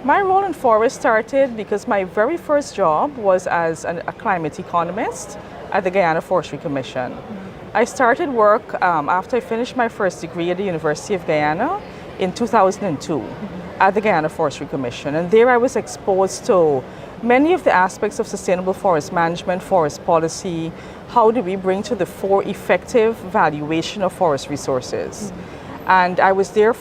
My role in forest started because my very first job was as a climate economist at the Guyana Forestry Commission. I started work after I finished my first degree at the University of Guyana in 2002 at the Guyana Forestry Commission. And there I was exposed to many of the aspects of sustainable forest management, forest policy, how do we bring to the fore effective valuation of forest resources. And I was there at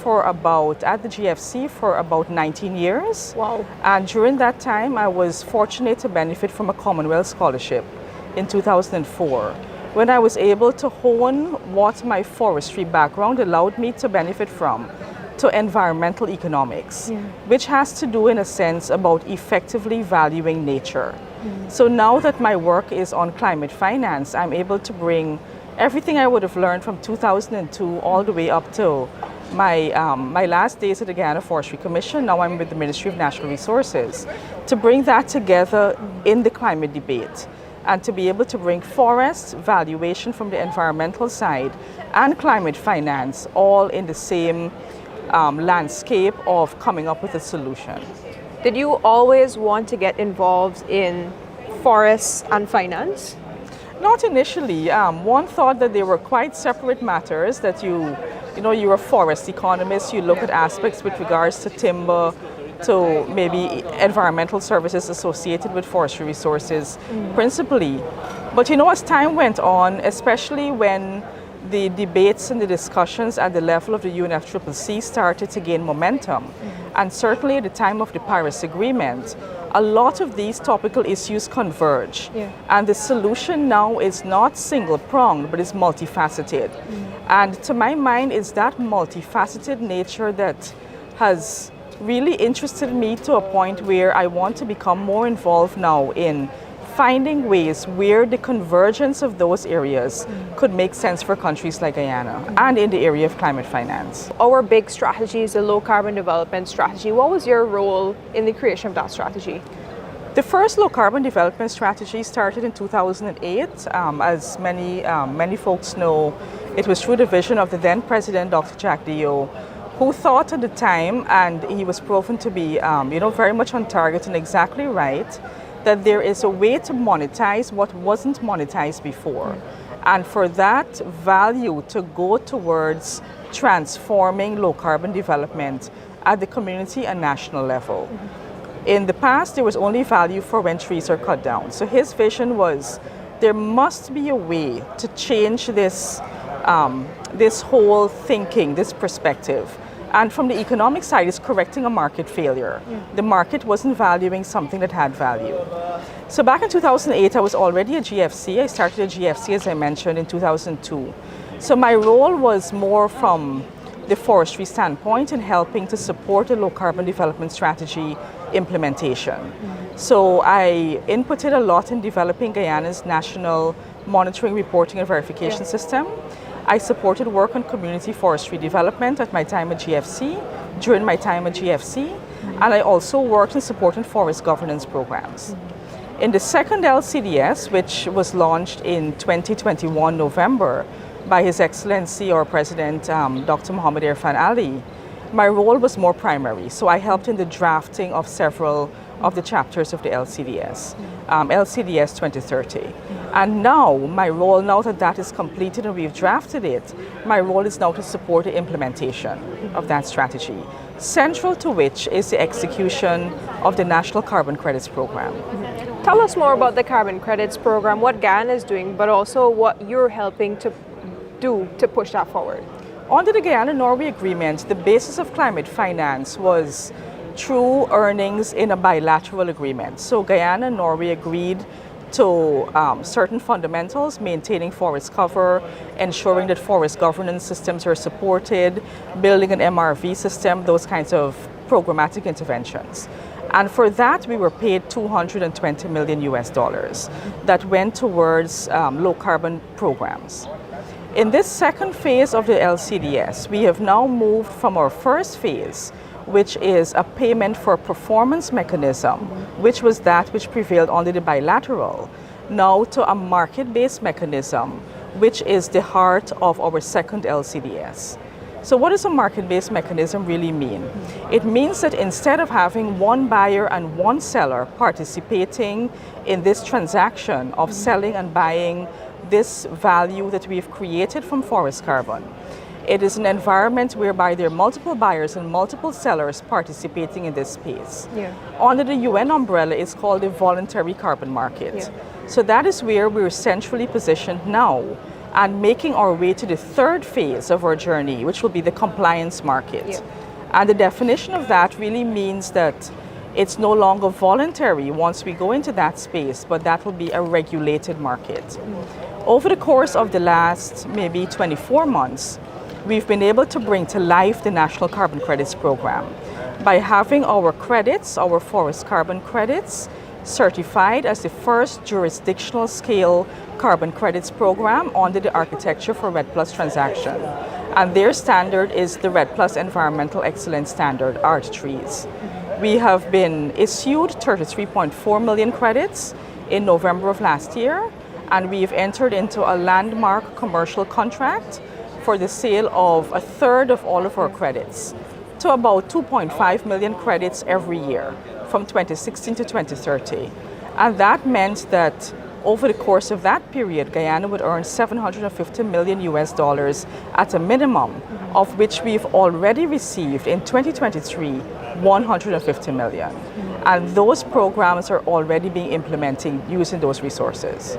the GFC for about 19 years. Wow. And during that time, I was fortunate to benefit from a Commonwealth scholarship in 2004, when I was able to hone what my forestry background allowed me to benefit from, to environmental economics, which has to do, in a sense, about effectively valuing nature. So now that my work is on climate finance, I'm able to bring everything I would have learned from 2002 all the way up to my last days at the Guyana Forestry Commission. Now I'm with the Ministry of Natural Resources, to bring that together in the climate debate and to be able to bring forest valuation from the environmental side and climate finance all in the same landscape of coming up with a solution. Did you always want to get involved in forests and finance? Not initially. One thought that they were quite separate matters, that you're a forest economist, you look at aspects with regards to timber, to maybe environmental services associated with forestry resources principally. But as time went on, especially when the debates and the discussions at the level of the UNFCCC started to gain momentum, and certainly at the time of the Paris Agreement, a lot of these topical issues converge. And the solution now is not single-pronged, but is multifaceted. And to my mind, it's that multifaceted nature that has really interested me to a point where I want to become more involved now in finding ways where the convergence of those areas could make sense for countries like Guyana and in the area of climate finance. Our big strategy is the low carbon development strategy. What was your role in the creation of that strategy? The first low carbon development strategy started in 2008. As many folks know, it was through the vision of the then President, Dr. Jack Dio, who thought at the time, and he was proven to be very much on target and exactly right, that there is a way to monetize what wasn't monetized before. And for that value to go towards transforming low carbon development at the community and national level. In the past, there was only value for when trees are cut down. So his vision was there must be a way to change this whole thinking, this perspective. And from the economic side, it's correcting a market failure. The market wasn't valuing something that had value. So back in 2008, I was already a GFC. I started a GFC, as I mentioned, in 2002. So my role was more from the forestry standpoint in helping to support the low carbon development strategy implementation. So I inputted a lot in developing Guyana's national monitoring, reporting, and verification system. I supported work on community forestry development at my time at GFC, during my time at GFC, and I also worked in supporting forest governance programs. In the second LCDS, which was launched in 2021 November by His Excellency, our President, Dr. Mohammed Irfan Ali, my role was more primary. So I helped in the drafting of several of the chapters of the LCDS, LCDS 2030. And now, my role, now that that is completed and we've drafted it, my role is now to support the implementation of that strategy, central to which is the execution of the National Carbon Credits Program. Tell us more about the Carbon Credits Program, what Guyana is doing, but also what you're helping to do to push that forward. Under the Guyana-Norway Agreement, the basis of climate finance was through earnings in a bilateral agreement. So Guyana and Norway agreed to certain fundamentals, maintaining forest cover, ensuring that forest governance systems are supported, building an MRV system, those kinds of programmatic interventions. And for that, we were paid $220 million that went towards low carbon programs. In this second phase of the LCDS, we have now moved from our first phase, which is a payment for performance mechanism, which was that which prevailed under the bilateral, now to a market-based mechanism, which is the heart of our second LCDS. So what does a market-based mechanism really mean? It means that instead of having one buyer and one seller participating in this transaction of selling and buying this value that we've created from forest carbon, it is an environment whereby there are multiple buyers and multiple sellers participating in this space. Yeah. Under the UN umbrella, it's called the voluntary carbon market. Yeah. So that is where we're centrally positioned now and making our way to the third phase of our journey, which will be the compliance market. Yeah. And the definition of that really means that it's no longer voluntary once we go into that space, but that will be a regulated market. Over the course of the last maybe 24 months, we've been able to bring to life the National Carbon Credits Program by having our credits, our forest carbon credits, certified as the first jurisdictional scale carbon credits program under the Architecture for REDD+ transaction. And their standard is the REDD+ Environmental Excellence Standard, ART3s. We have been issued 33.4 million credits in November of last year, and we've entered into a landmark commercial contract for the sale of a third of all of our credits to about 2.5 million credits every year from 2016 to 2030. And that meant that over the course of that period, Guyana would earn $750 million at a minimum, of which we've already received in 2023, 150 million. And those programs are already being implemented using those resources.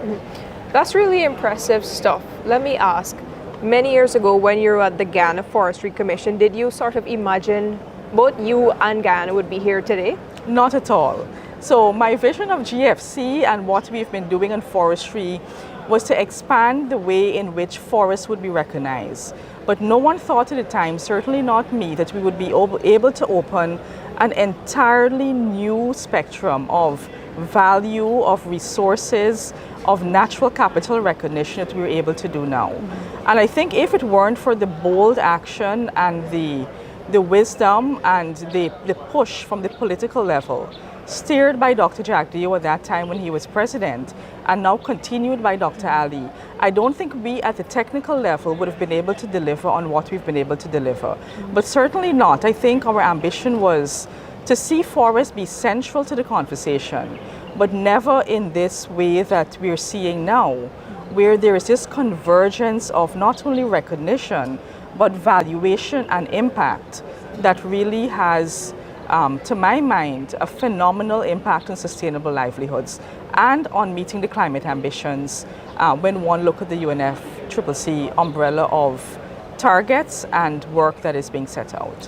That's really impressive stuff. Let me ask, many years ago when you were at the Guyana Forestry Commission, did you sort of imagine both you and Guyana would be here today? Not at all. So my vision of GFC and what we've been doing in forestry was to expand the way in which forests would be recognized. But no one thought at the time, certainly not me, that we would be able to open an entirely new spectrum of value, of resources, of natural capital recognition that we're able to do now. And I think if it weren't for the bold action and the wisdom and the push from the political level, steered by Dr. Jagdeo at that time when he was president, and now continued by Dr. Ali, I don't think we at the technical level would have been able to deliver on what we've been able to deliver. But certainly not. I think our ambition was to see forests be central to the conversation, but never in this way that we're seeing now, where there is this convergence of not only recognition, but valuation and impact that really has, to my mind, a phenomenal impact on sustainable livelihoods and on meeting the climate ambitions when one look at the UNFCCC umbrella of targets and work that is being set out.